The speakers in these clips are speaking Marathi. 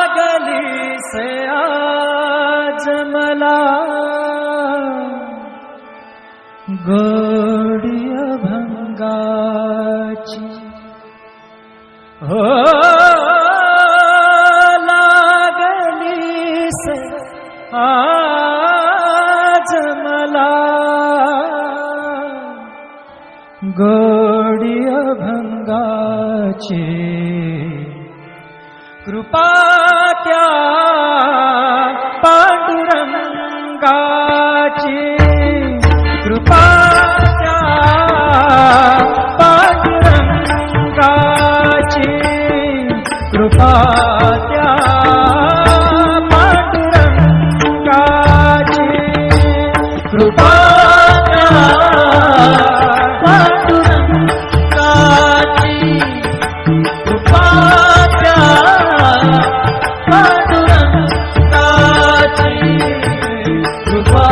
लागली से आज मला गोडी अभंगाची हो लागली से आज मला गोडी अभंगाची कृपा त्या पांडुरंगाची कृपा त्या पांडुरंगाची कृपा त्या पांडुरंगाची कृपा त्या पांडुरंगाची कृपा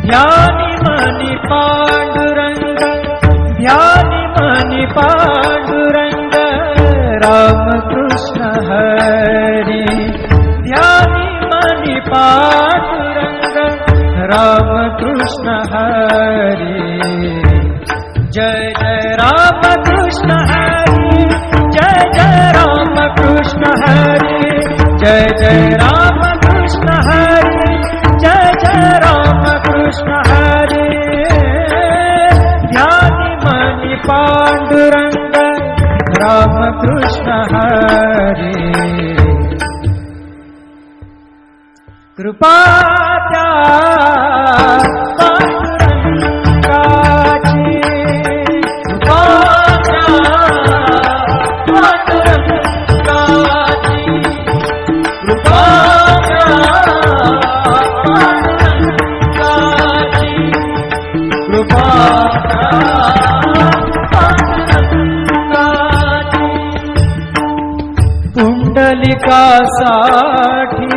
ध्यानी मनी पांडुरंग ध्यानी मनी पांडुरंग रामकृष्ण हरी ध्यानी मनी पांडुरंग रामकृष्ण हरी जय जय रामकृष्ण हरी जय जय रामकृष्ण हरी जय जय रामकृष्ण हरी जय जय रामकृष्ण हरी ध्यानी मनी पांडुरंग रामकृष्ण हरी कृपा त्या पांडुरंगाची कृपा त्या पांडुरंगाची कृपा त्या पांडुरंगाची कृपा त्या पांडुरंगाची पुंडलिकासाठी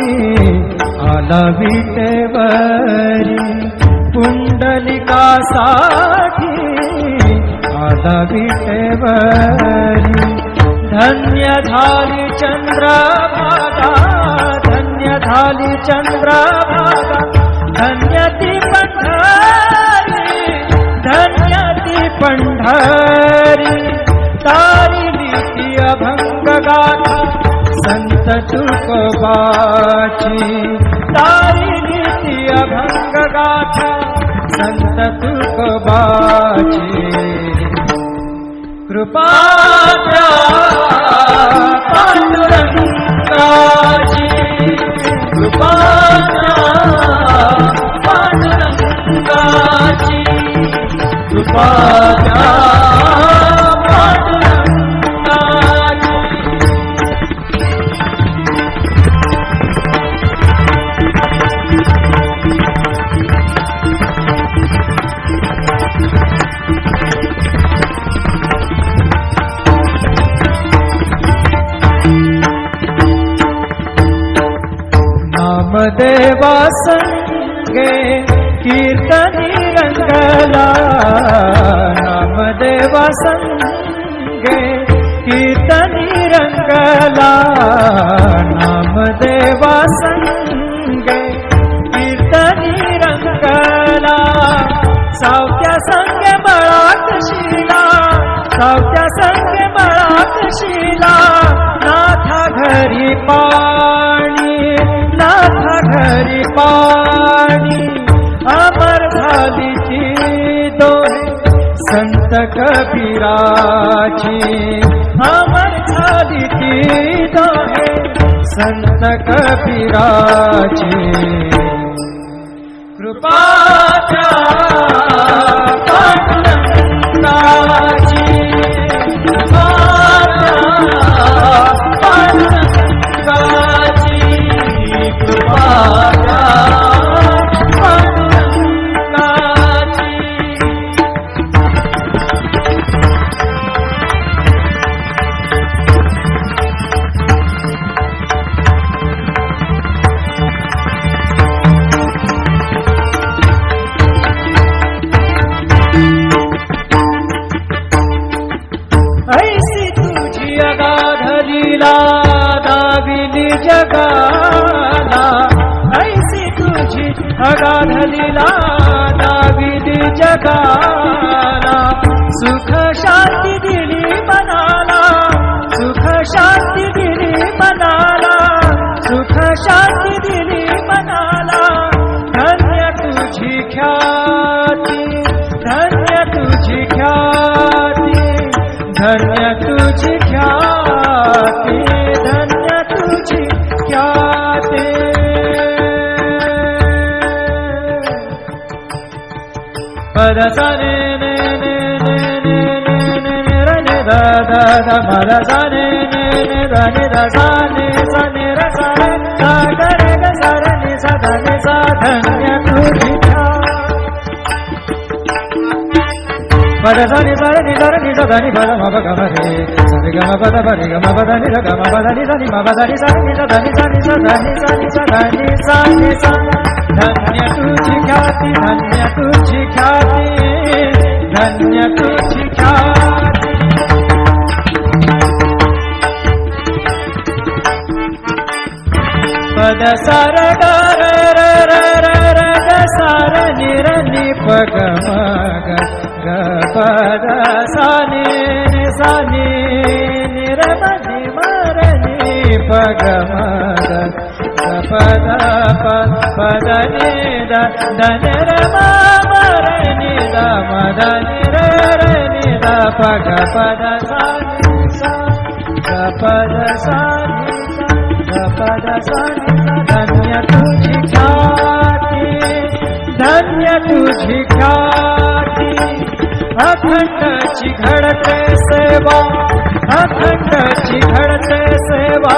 आला विटेवरी पुंडलिकासाठी आला विटेवरी धन्य झाली चंद्रभागा धन्य झाली चंद्रभागा धन्य ती पंढरी धन्य ती पंढरी तारिली ती अभंग गाथा संत तुकोबाची तारिली ती अभंग गाथा संत तुकोबाची कृपा त्या पांडुरंगाची कृपा त्या पांडुरंगाची कृपा त्या नामदेवा संगे कीर्तनी रंगला नामदेवा संगे कीर्तनी रंगला नामदेवा संगे कीर्तनी रंगला सावत्या संगे बळात शिला सावत्या संगे बळात शिला नाथा घरी पाणी नाथा घरी पाणी अमर झाली ती दोहे संत कबीराची अमर झाली ती दोहे संत कबीराची कृपा त्या पांडुरंगाची कृपा लीला दाविली जगाला, ऐसी तुझी अगाध लीला दाविली जगाला. सुख शांती दिली मनाला, सुख शांती दिली मनाला, सुख शांती दिली मनाला. धन्य तुझी ख्याती, धन्य तुझी ख्याती, धन्य तुझी ख्याती, धन्य तुझी ख्याती. पदसा ने ने ने ने ने ने ने रे ने दा दा दा पदसा ने ने ने दा ने दा सा ने सा ने रे सा रे सा गा रे गा सा रे ने सा दा ने सा. धन्य तुझी पदसा नि सा रे नि सा रे नि सा दा नि पद म प ग म रे सा रे ग म प द प रे ग म प द नि र ग म प द नि सा नि म प द नि सा नि सा दा नि सा नि सा दा नि सा नि सा दा नि सा नि सा. धन्य तुझी ख्याती, धन्य तुझी ख्याती, धन्य तुझी ख्याती. पद सार ग र र र र र ग सार नि र नि प ग म ग ग पद सा नि नि सा नि नि र म नि म र नि प ग म ग पद प पद नि द द न र म म र नि द म द नि र र नि द प ग पद सा नि सा ग पद सा नि सा ग पद सा नि सा. धन्य तुझी ख्याती, धन्य तुझी ख्याती. अखंडची घडते सेवा, अखंडची घडते सेवा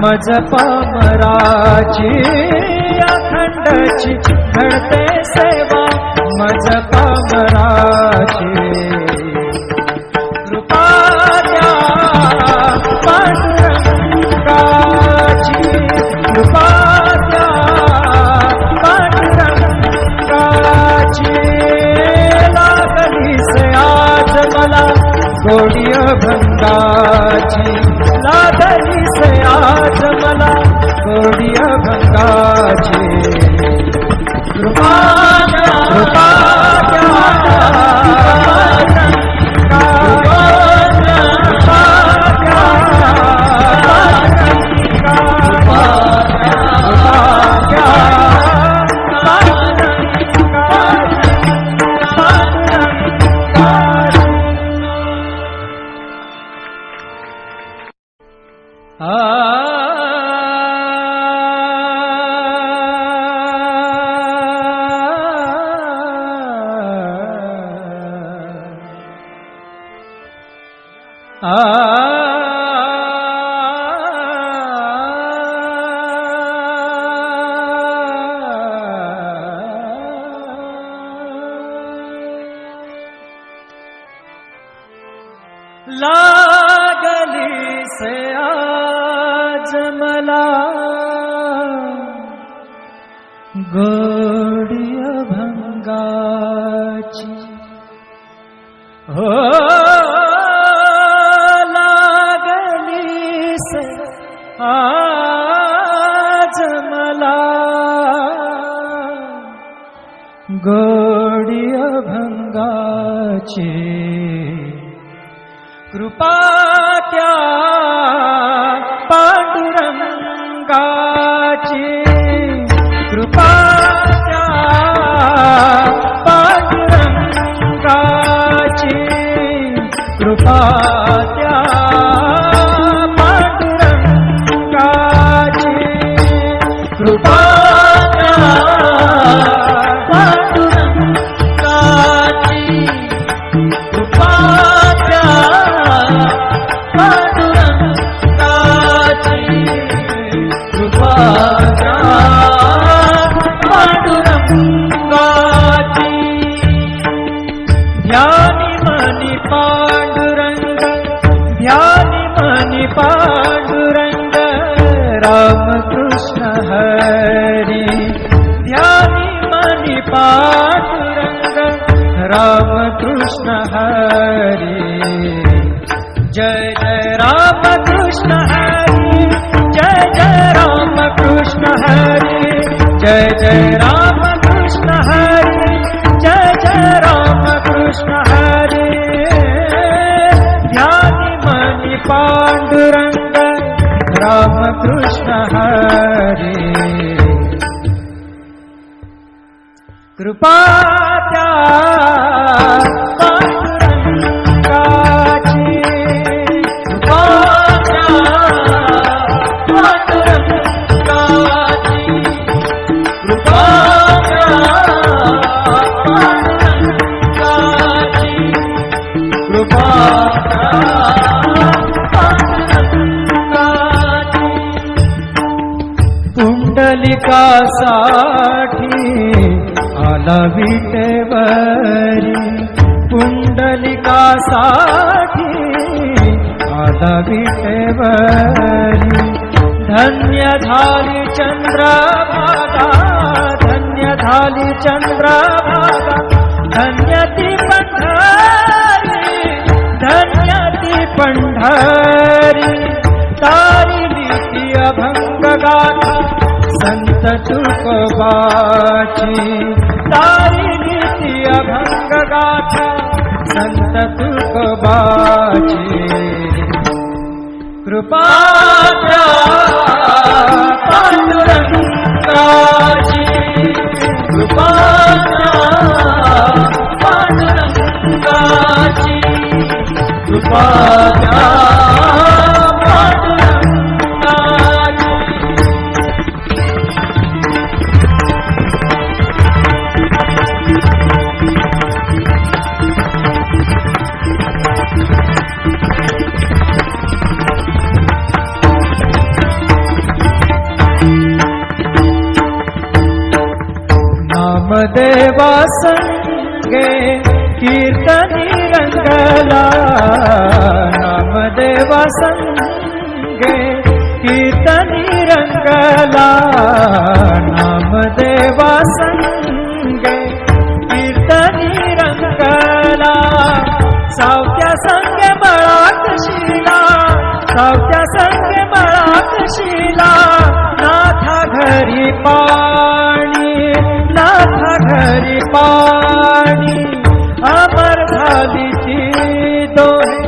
मज पामराची. अखंडची घडते सेवा मज पामराची. कृपा द्या पांडुरंगाची, कृपा द्या पांडुरंगाची. लागली से आज मला गोडी अभंगाची, लागली से आज मला गोडी अभंगाची. कृपा द्या, कृपा द्या, लागली से आज मला गोडी अभंगाची. हो लागली से आज मला गोडी अभंगाची. कृपा त्या पांडुरंगाची, कृपा त्या पांडुरंगाची. कृपा त्या पांडुरंगाची. कृपा त्या पांडुरंगाची. कृपा त्या पांडुरंगाची. कृपा त्या पांडुरंगाची. ध्यानी मनी पांडुरंग, ध्यानी मनी पांडुरंग. रामकृष्ण हरी. ध्यानी मनी पांडुरंग. रामकृष्ण हरी. जय जय रामकृष्ण कृष्ण हरी जय जय राम कृष्ण हरी जय जय राम कृष्ण हरी जय जय राम कृष्ण हरी ध्यानी मनी पांडुरंग राम कृष्ण हरी कृपा त्या पुंडलिकासाठी आला विटेवरी पुंडलिकासाठी आला विटेवरी धन्य झाली चंद्रभागा धन्य झाली चंद्रभागा धन्य ती पंढरी धन्य ती पंढरी तारिली ती अभंग गाथा संत तुकोबाची तारिली ती अभंग गाथा संत तुकोबाची कृपा त्या पांडुरंगाची कृपा त्या पांडुरंगाची कृपा त्या नामदेवा संगे कीर्तनी रंगला नामदेवा संगे कीर्तनी रंगला नामदेवा संगे कीर्तनी रंगला सावत्या संगे बळात शिला सावत्या संगे बळात शिला नाथा घरी पाणी नाथा घरी पाणी अमर झाली ती दोहे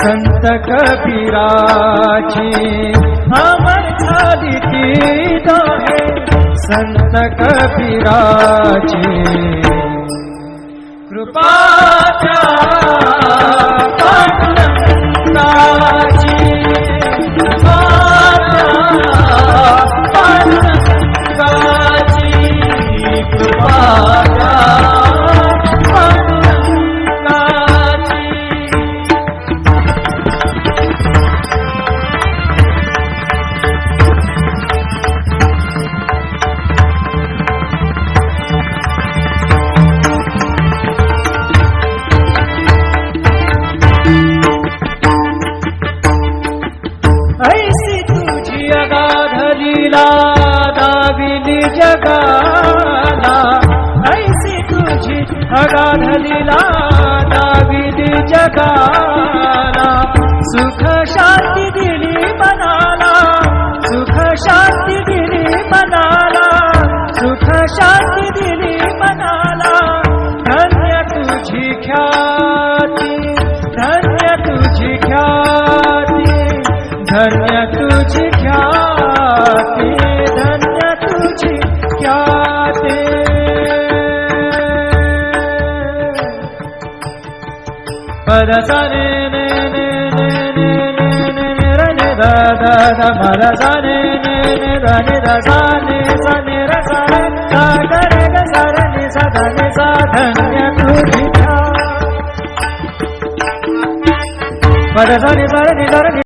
संत कबीराची अमर झाली ती दोहे संत कबीराची कृपा त्या पांडुरंगाची कृपा त्या पांडुरंगाची कृपा त्या पांडुरंगाची ऐसी तुझी अगाध लीला दाविली जगाला ऐसी तुझी अगाध लीला दाविली जगाला सुख शांती दिली मनाला सुख शांती दिली मनाला सुख शांती दिली मनाला धन्य तुझी ख्याती धन्य तुझी ख्याती धन्य तुझी ख्याती धन्य तुझी ख्याती पदसने ने ने ने ने ने ने रे ने दा दा दा पदसने ने ने दा ने दा सा ने सा ने रे सा रे सा गा रे गा सा रे ने सा धा ने सा धन्य तुझी ख्याती पदसने सा रे ने सा रे